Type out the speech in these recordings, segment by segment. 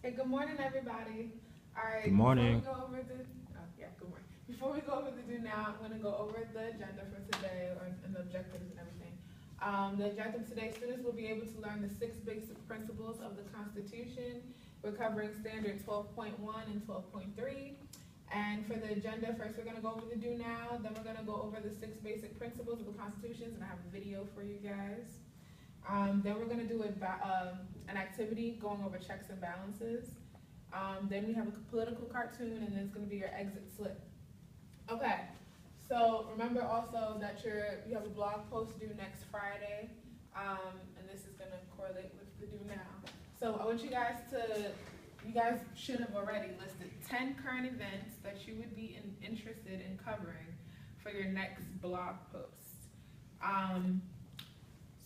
Hey, good morning, everybody. All right. Good morning. Before we go over good morning. Before we go over the do now, I'm going to go over the agenda for today and the objectives and everything. The objective today, students will be able to learn the 6 basic principles of the Constitution. We're covering standard 12.1 and 12.3. And for the agenda, first we're going to go over the do now, then we're going to go over the 6 basic principles of the Constitution, and I have a video for you guys. Then we're going to do an activity going over checks and balances. Then we have a political cartoon, and then it's going to be your exit slip. Okay, so remember also that you have a blog post due next Friday, and this is going to correlate with the do now. So I want you guys should have already listed 10 current events that you would be interested in covering for your next blog post.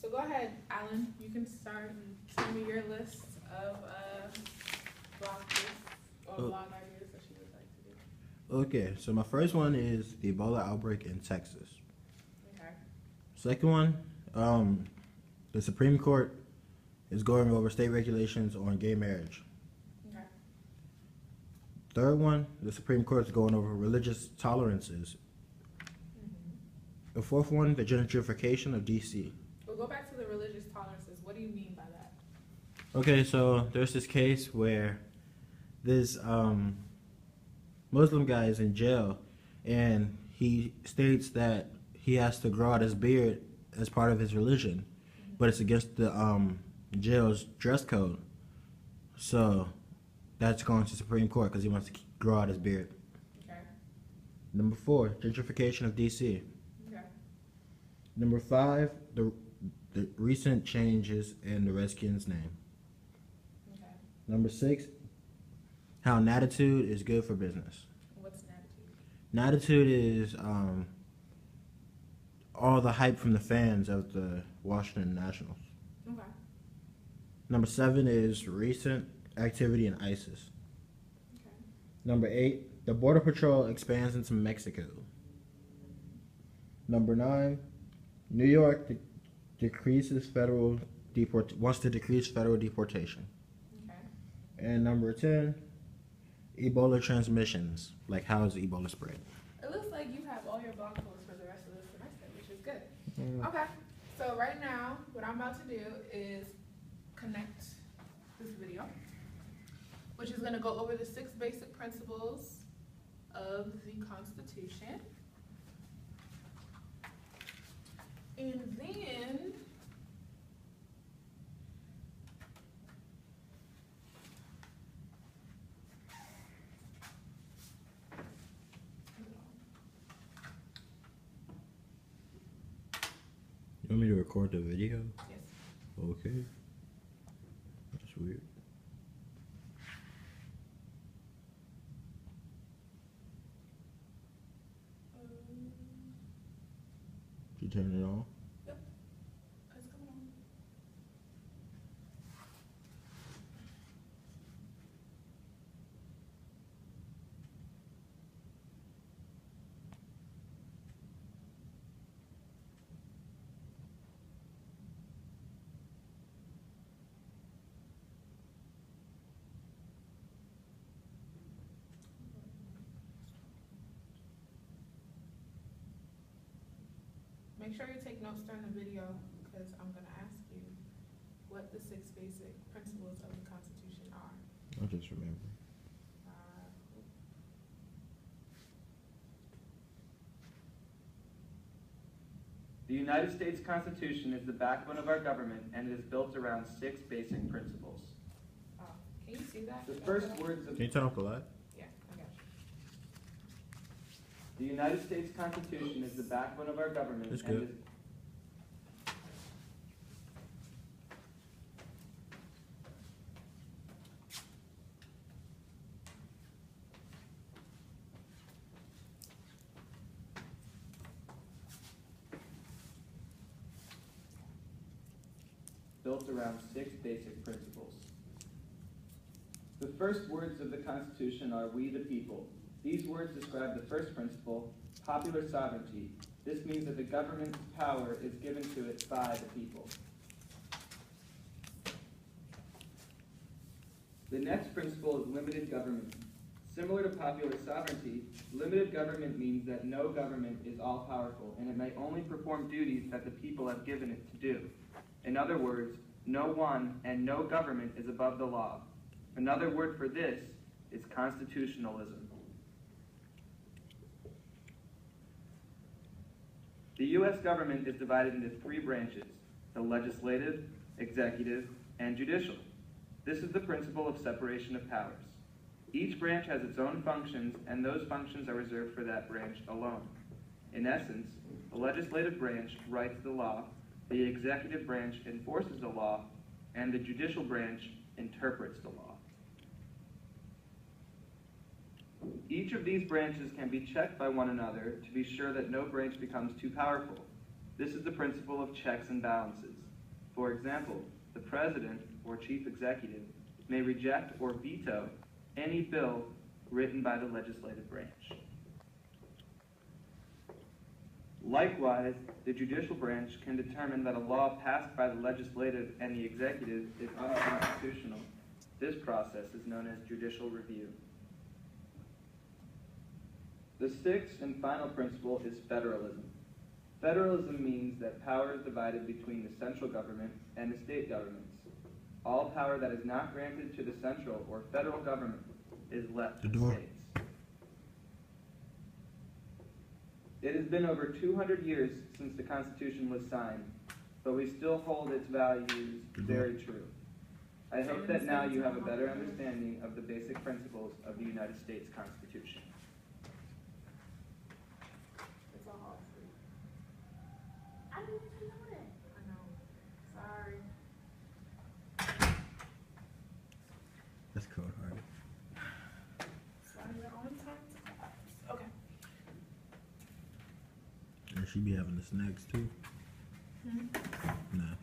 So go ahead, Alan, you can start and tell me your list of blog posts or blog ideas that you would like to do. Okay, so my first one is the Ebola outbreak in Texas. Okay. Second one, the Supreme Court is going over state regulations on gay marriage. Okay. Third one, the Supreme Court is going over religious tolerances. The fourth one, the gentrification of D.C. We'll go back to the religious tolerances. What do you mean by that? Okay, so there's this case where this Muslim guy is in jail, and he states that he has to grow out his beard as part of his religion, but it's against the jail's dress code. So that's going to Supreme Court because he wants to grow out his beard. Okay. Number 4, gentrification of D.C. Okay. Number 5, the recent changes in the Redskins' name. Okay. Number 6, how Natitude is good for business. What's Natitude? Natitude is all the hype from the fans of the Washington Nationals. Okay. Number 7 is recent activity in ISIS. Okay. Number 8, the Border Patrol expands into Mexico. Number 9, New York wants to decrease federal deportation. Okay. And number 10, Ebola transmissions, like how is Ebola spread? It looks like you have all your blog posts for the rest of the semester, which is good. Okay, so right now, what I'm about to do is connect this video, which is going to go over the 6 basic principles of the Constitution. And then You want me to record the video? yes. Okay. That's weird. Did you turn it on? Yep. It's coming on. Make sure you take notes during the video because I'm going to ask you what the 6 basic principles of the Constitution are. I'll just remember. The United States Constitution is the backbone of our government, and it is built around 6 basic principles. Can you see that? The first words of Can you turn off the light? Yeah, I got you. the United States Constitution is the backbone of our government, That's and good. is built around 6 basic principles. The first words of the Constitution are "we the people." These words describe the first principle, popular sovereignty. This means that the government's power is given to it by the people. The next principle is limited government. Similar to popular sovereignty, limited government means that no government is all-powerful, and it may only perform duties that the people have given it to do. In other words, no one and no government is above the law. Another word for this is constitutionalism. The U.S. government is divided into three branches: the legislative, executive, and judicial. This is the principle of separation of powers. Each branch has its own functions, and those functions are reserved for that branch alone. In essence, the legislative branch writes the law, the executive branch enforces the law, and the judicial branch interprets the law. Each of these branches can be checked by one another to be sure that no branch becomes too powerful. This is the principle of checks and balances. For example, the president, or chief executive, may reject or veto any bill written by the legislative branch. Likewise, the judicial branch can determine that a law passed by the legislative and the executive is unconstitutional. This process is known as judicial review. The sixth and final principle is federalism. Federalism means that power is divided between the central government and the state governments. All power that is not granted to the central or federal government is left to states. It has been over 200 years since the Constitution was signed, but we still hold its values very true. I hope that now you have a better understanding of the basic principles of the United States Constitution. It's all hard for you. I didn't even know that. I know. Sorry. That's cold hearted. So I need your own time to class. Okay. And she be having the snacks too? Nah.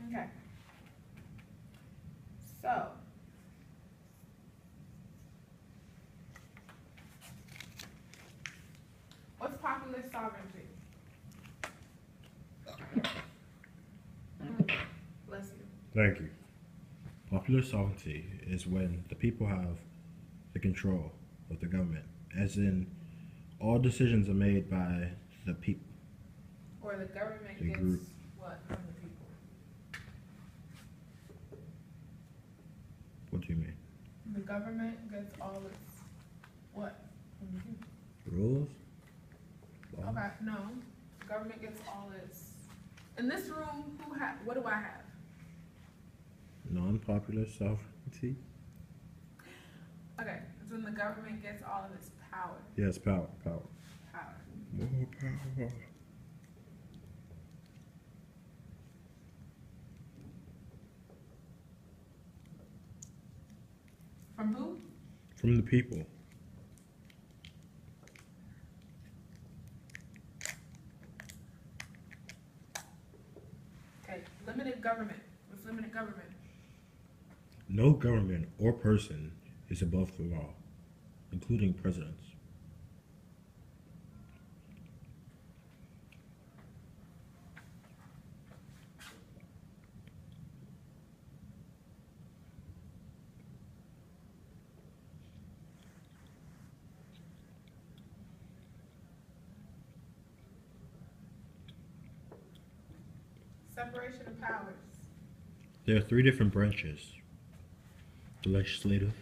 Okay. So, what's popular sovereignty? Bless you. Thank you. Popular sovereignty is when the people have the control of the government, as in all decisions are made by the people. Or the government The gets group. what from the people? What do you mean? The government gets all its what from the people? Rules? Laws? Okay, no. The government gets all its. In this room, what do I have? Non-popular sovereignty? Okay, it's when the government gets all of its power. Yes, power. Power. More power. From who? From the people. Okay, limited government. What's limited government? No government or person is above the law, including presidents. Separation of powers. There are three different branches: the legislative,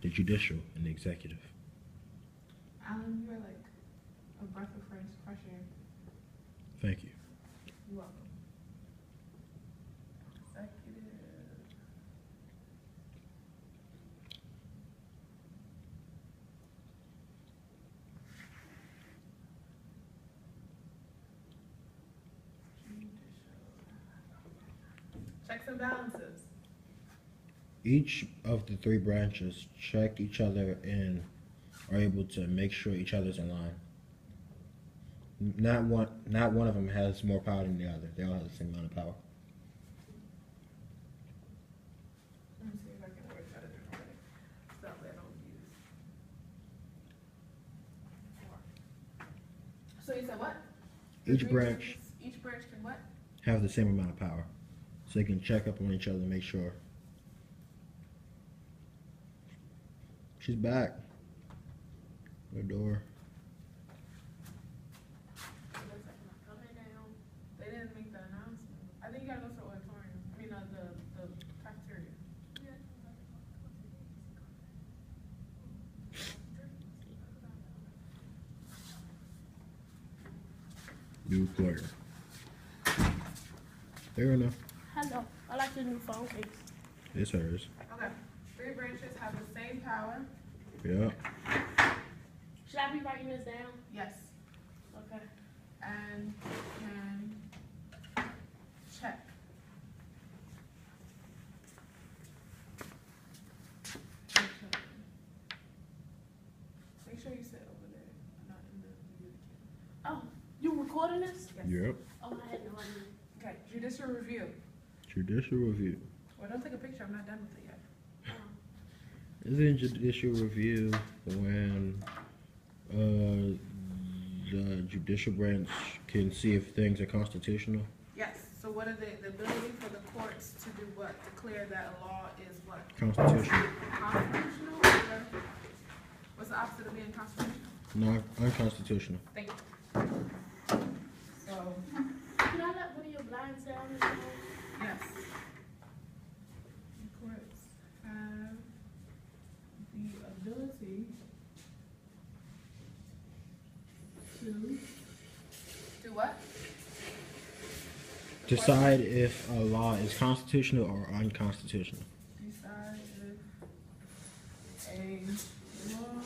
the judicial, and the executive. Alan, you're like a breath of fresh air. Thank you. You're welcome. Executive. Checks and balances. Each of the three branches check each other and are able to make sure each other's in line. Not one of them has more power than the other. They all have the same amount of power. Let me see if I can word that a different way. Stuff that I don't use. So you said what? The Each three branch branches- Each branch can what? have the same amount of power, so they can check up on each other and make sure. She's back. The door. They didn't make the announcement. I think you gotta go to the auditorium. I mean, the cafeteria. New player. Fair enough. Hello. I like the new phone case. It's hers. Okay. 3 branches have the same power. Yeah. Should I be writing this down? Yes. Okay. And can check. Make sure you sit over there, not in the video. Oh, you recording this? Yes. Yep. Oh, I had no idea. Okay, judicial review. Judicial review. Well, don't take a picture, I'm not done with it yet. Isn't judicial review when the judicial branch can see if things are constitutional? Yes, so what are the ability for the courts to do what? Declare that a law is what? Constitutional. Constitutional? Or what's the opposite of being constitutional? No, unconstitutional. Thank you. So, Can I let one of your blinds down? yes. The courts have the ability to do what? Decide if a law is constitutional or unconstitutional. Decide if a law,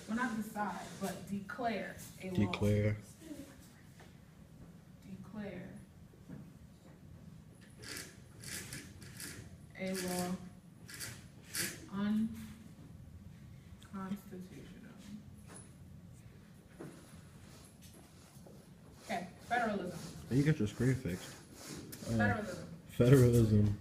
well, not decide, but declare a law. Declare. Declare a law is unconstitutional. Okay, federalism. You got your screen fixed. Federalism. Federalism.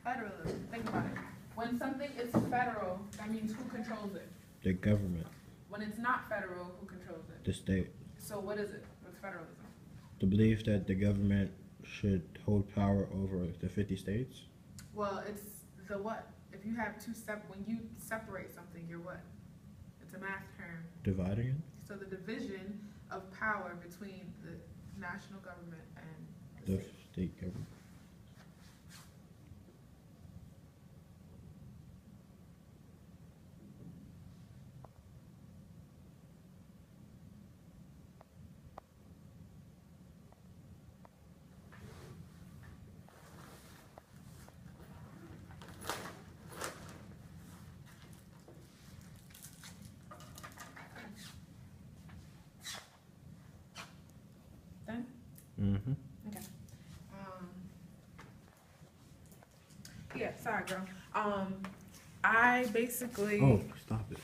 Federalism. Think about it. When something is federal, that means who controls it? The government, When it's not federal, who controls it? the state. So what is it? What's federalism? The belief that the government should hold power over the 50 states. Well, it's the what? If you have when you separate something, you're what? It's a math term. Dividing it? So the division of power between the national government and The the state. state government. Done? Mm-hmm. Okay. Yeah, sorry, girl. I basically. Oh, stop it.